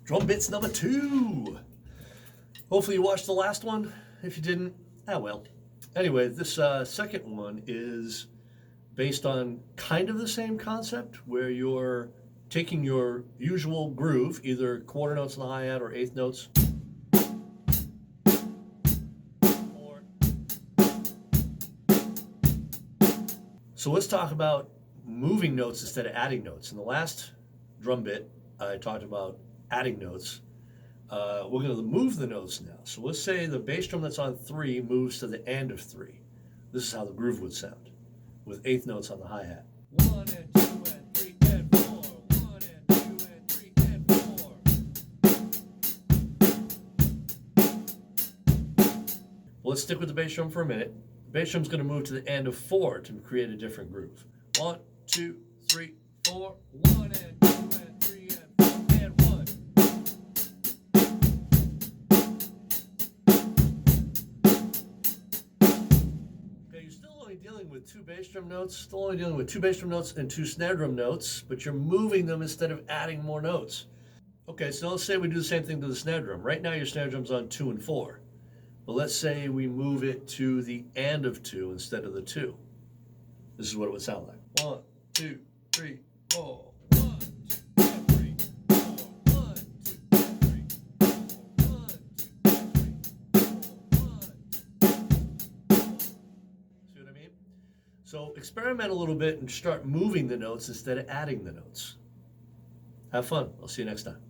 Drumbiits number 2. Hopefully you watched the last one. If you didn't, well. Anyway, this second one is based on kind of the same concept, where you're taking your usual groove, either quarter notes on the hi-hat or eighth notes, so let's talk about moving notes instead of adding notes. In the last drum bit, I talked about adding notes. We're going to move the notes now. So let's say the bass drum that's on 3 moves to the end of 3. This is how the groove would sound, with eighth notes on the hi-hat. 1 and 2 and 3 and 4. 1 and 2 and 3 and 4. Well, let's stick with the bass drum for a minute. The bass drum's going to move to the end of 4 to create a different groove. 1, 2, 3, 4. 1 and 2 and 3 and 4 and 1. Okay, you're still only dealing with 2 bass drum notes, and 2 snare drum notes, but you're moving them instead of adding more notes. Okay, so let's say we do the same thing to the snare drum. Right now your snare drum's on 2 and 4. But let's say we move it to the end of 2 instead of the 2. This is what it would sound like. 1, 2, 3, 4. 1, 2, 3, 4. 1, 2, 3, 4. 1, 2, 3, 4. 1, 2, 3, 4. See what I mean? So experiment a little bit and start moving the notes instead of adding the notes. Have fun. I'll see you next time.